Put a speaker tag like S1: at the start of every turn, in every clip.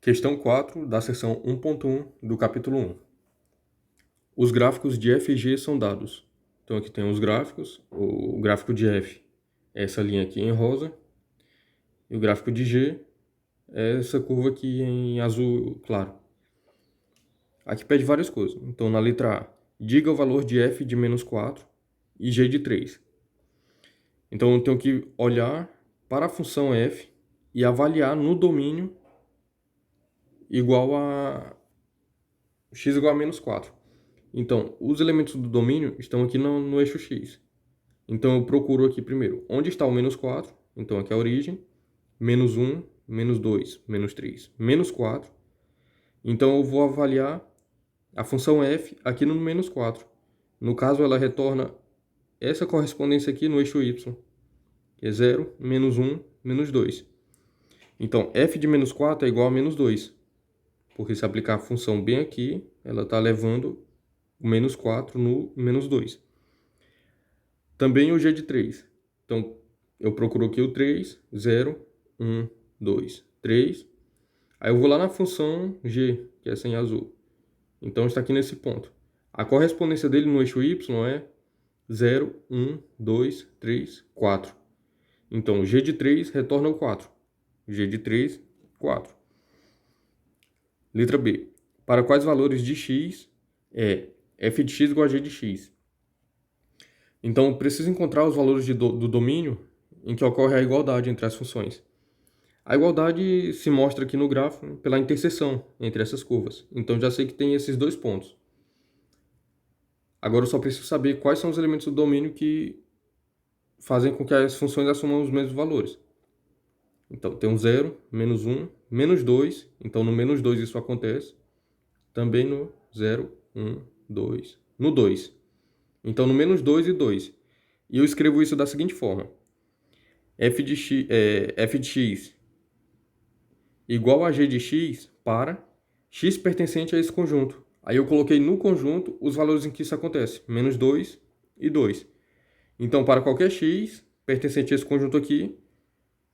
S1: Questão 4 da seção 1.1 do capítulo 1. Os gráficos de f e g são dados. Então aqui tem os gráficos. O gráfico de f é essa linha aqui em rosa. E o gráfico de g é essa curva aqui em azul claro. Aqui pede várias coisas. Então na letra A, diga o valor de f de menos 4 e g de 3. Então eu tenho que olhar para a função f e avaliar no domínio igual a x igual a menos 4. Então, os elementos do domínio estão aqui no eixo x. Então, eu procuro aqui primeiro onde está o menos 4. Então, aqui é a origem. Menos 1, menos 2, menos 3, menos 4. Então, eu vou avaliar a função f aqui no menos 4. No caso, ela retorna essa correspondência aqui no eixo y, que é 0, menos 1, menos 2. Então, f de menos 4 é igual a menos 2. Porque se aplicar a função bem aqui, ela está levando o menos 4 no menos 2. Também o g de 3. Então, eu procuro aqui o 3, 0, 1, 2, 3. Aí eu vou lá na função g, que é essa em azul. Então, está aqui nesse ponto. A correspondência dele no eixo y é 0, 1, 2, 3, 4. Então, g de 3 retorna o 4. G de 3, 4. Letra B. Para quais valores de x é f de x igual a g de x? Então, eu preciso encontrar os valores do domínio em que ocorre a igualdade entre as funções. A igualdade se mostra aqui no gráfico pela interseção entre essas curvas. Então, já sei que tem esses dois pontos. Agora, eu só preciso saber quais são os elementos do domínio que fazem com que as funções assumam os mesmos valores. Então, tem um 0, menos 1, menos 2. Então, no menos 2 isso acontece. Também no 0, 1, 2, no 2. Então, no menos 2 e 2. E eu escrevo isso da seguinte forma. F de x igual a g de x para x pertencente a esse conjunto. Aí eu coloquei no conjunto os valores em que isso acontece. Menos 2 e 2. Então, para qualquer x pertencente a esse conjunto aqui,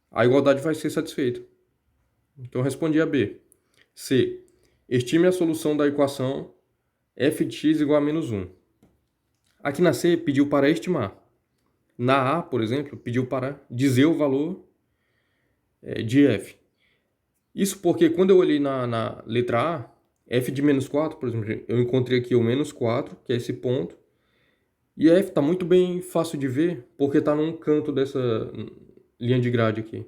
S1: a igualdade vai ser satisfeita. Então, eu respondi a B. C. Estime a solução da equação f de x igual a menos 1. Aqui na C, pediu para estimar. Na A, por exemplo, pediu para dizer o valor de f. Isso porque quando eu olhei na letra A, f de menos 4, por exemplo, eu encontrei aqui o menos 4, que é esse ponto. E f está muito bem fácil de ver, porque está num canto dessa linha de grade aqui.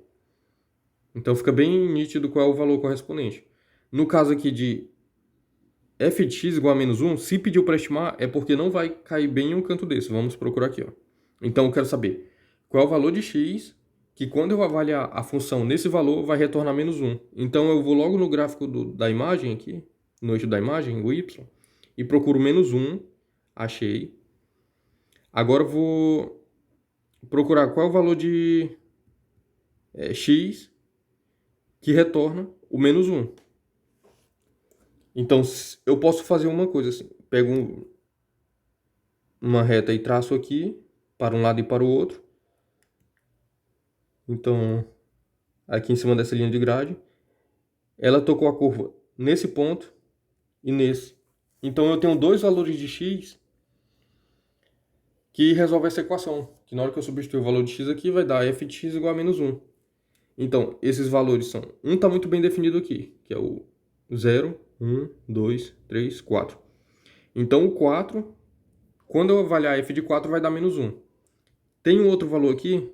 S1: Então fica bem nítido qual é o valor correspondente. No caso aqui de f de x igual a menos 1, se pediu para estimar, é porque não vai cair bem em um canto desse. Vamos procurar aqui. Ó. Então eu quero saber qual é o valor de x, que quando eu avaliar a função nesse valor, vai retornar menos 1. Então eu vou logo no gráfico da imagem aqui, no eixo da imagem, o y, e procuro menos 1, achei. Agora eu vou procurar qual é o valor de x que retorna o menos 1. Então, eu posso fazer uma coisa assim. Pego uma reta e traço aqui, para um lado e para o outro. Então, aqui em cima dessa linha de grade, ela tocou a curva nesse ponto e nesse. Então, eu tenho dois valores de x que resolvem essa equação. Que na hora que eu substituir o valor de x aqui, vai dar f de x igual a menos 1. Então, esses valores são... Um está muito bem definido aqui, que é o 0, 1, 2, 3, 4. Então, o 4, quando eu avaliar f de 4, vai dar menos 1. Tem um outro valor aqui,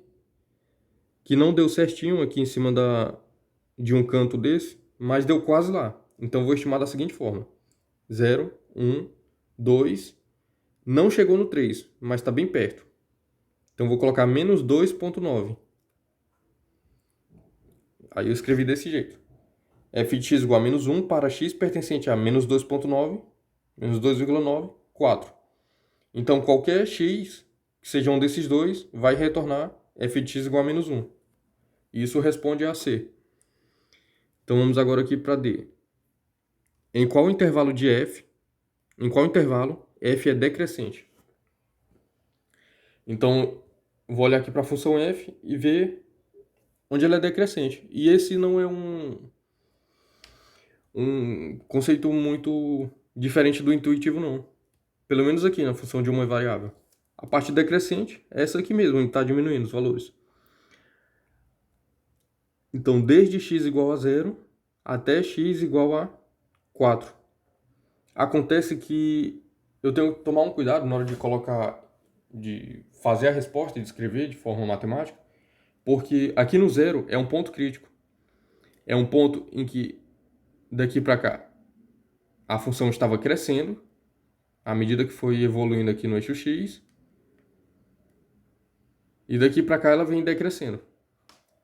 S1: que não deu certinho aqui em cima de um canto desse, mas deu quase lá. Então, vou estimar da seguinte forma. 0, 1, 2, não chegou no 3, mas está bem perto. Então, vou colocar menos 2,9. Aí eu escrevi desse jeito. f de x igual a menos 1 para x pertencente a menos 2,9, menos 2,9, 4. Então, qualquer x que seja um desses dois vai retornar f de x igual a menos 1. Isso responde a C. Então, vamos agora aqui para D. Em qual intervalo f é decrescente? Então, vou olhar aqui para a função f e ver onde ela é decrescente. E esse não é um conceito muito diferente do intuitivo, não. Pelo menos aqui na função de uma variável. A parte decrescente é essa aqui mesmo, onde está diminuindo os valores. Então, desde x igual a 0 até x igual a 4. Acontece que eu tenho que tomar um cuidado na hora de colocar, de fazer a resposta e de escrever de forma matemática, porque aqui no 0 é um ponto crítico. É um ponto em que daqui para cá a função estava crescendo à medida que foi evoluindo aqui no eixo x, e daqui para cá ela vem decrescendo.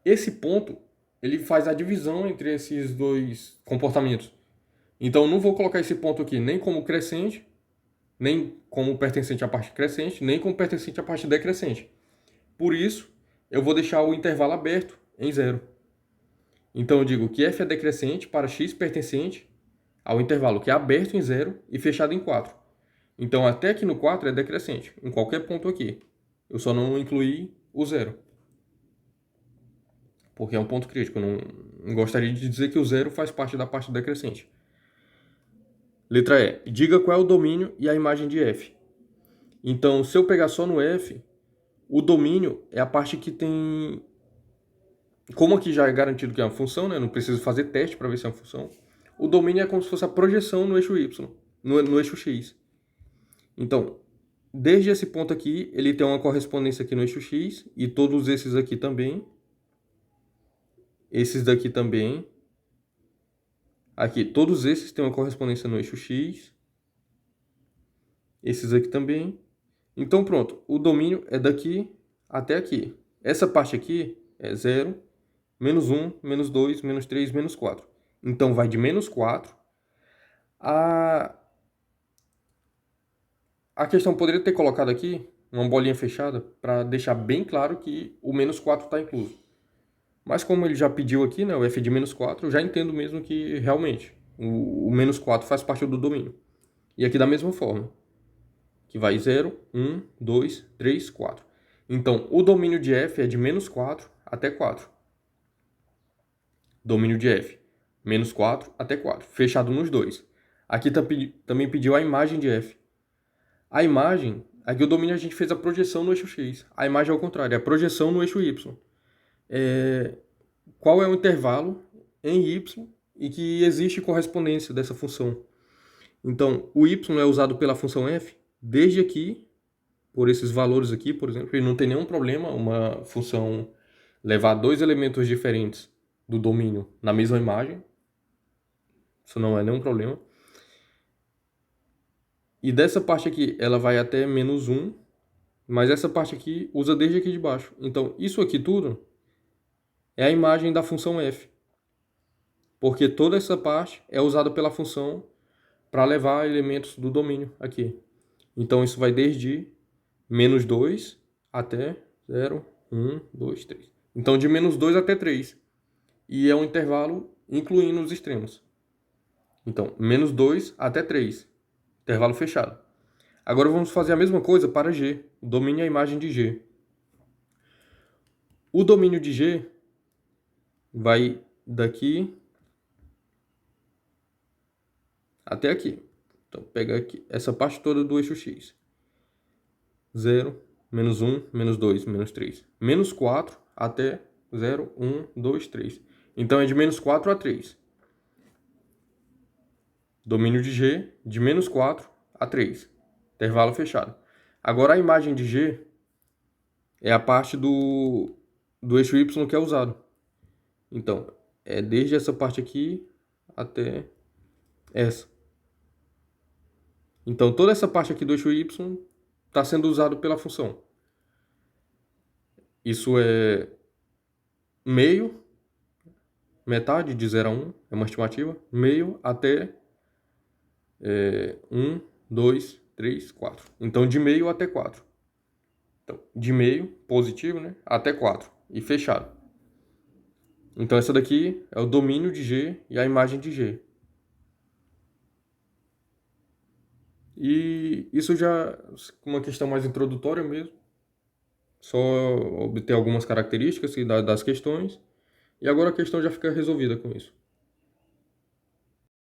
S1: Esse ponto, ele faz a divisão entre esses dois comportamentos. Então eu não vou colocar esse ponto aqui nem como crescente, nem como pertencente à parte crescente, nem como pertencente à parte decrescente. Por isso, eu vou deixar o intervalo aberto em 0. Então eu digo que f é decrescente para x pertencente ao intervalo que é aberto em 0 e fechado em 4. Então até aqui no 4 é decrescente, em qualquer ponto aqui. Eu só não incluí o 0. Porque é um ponto crítico. Eu não gostaria de dizer que o 0 faz parte da parte decrescente. Letra E. Diga qual é o domínio e a imagem de f. Então, se eu pegar só no f, o domínio é a parte que tem... Como aqui já é garantido que é uma função, né? Não preciso fazer teste para ver se é uma função. O domínio é como se fosse a projeção no eixo y, no eixo x. Então, desde esse ponto aqui, ele tem uma correspondência aqui no eixo x, e todos esses aqui também. Esses daqui também. Aqui, todos esses têm uma correspondência no eixo x. Esses aqui também. Então, pronto. O domínio é daqui até aqui. Essa parte aqui é 0, menos 1, menos 2, menos 3, menos 4. Então, vai de menos 4 a... A questão poderia ter colocado aqui uma bolinha fechada para deixar bem claro que o menos 4 está incluso. Mas como ele já pediu aqui, né, o f de menos 4, eu já entendo mesmo que realmente o menos 4 faz parte do domínio. E aqui da mesma forma, que vai 0, 1, 2, 3, 4. Então, o domínio de f é de menos 4 até 4. Domínio de f, menos 4 até 4, fechado nos dois. Aqui também pediu a imagem de f. A imagem, aqui o domínio a gente fez a projeção no eixo x. A imagem é o contrário, é a projeção no eixo y. Qual é o intervalo em y e que existe correspondência dessa função? Então, o y é usado pela função f desde aqui, por esses valores aqui, por exemplo, e não tem nenhum problema uma função levar dois elementos diferentes do domínio na mesma imagem. Isso não é nenhum problema. E dessa parte aqui, ela vai até menos 1, mas essa parte aqui usa desde aqui de baixo. Então, isso aqui tudo é a imagem da função f. Porque toda essa parte é usada pela função para levar elementos do domínio aqui. Então, isso vai desde menos 2 até 0, 1, 2, 3. Então, de menos 2 até 3. E é um intervalo incluindo os extremos. Então, menos 2 até 3. Intervalo fechado. Agora vamos fazer a mesma coisa para G. O domínio é a imagem de G. O domínio de G vai daqui até aqui. Então, pega aqui essa parte toda do eixo x. 0, menos 1, menos 2, menos 3. Menos 4 até 0, 1, 2, 3. Então, é de menos 4 a 3. Domínio de G de menos 4 a 3. Intervalo fechado. Agora, a imagem de G é a parte do eixo y que é usado. Então, é desde essa parte aqui até essa. Então, toda essa parte aqui do eixo y está sendo usado pela função. Isso é meio, metade de 0 a 1, é uma estimativa, meio até 1, 2, 3, 4. Então, de meio até 4. Então, de meio, positivo, né, até 4, e fechado. Então, essa daqui é o domínio de G e a imagem de G. E isso já é uma questão mais introdutória mesmo. Só obter algumas características das questões. E agora a questão já fica resolvida com isso.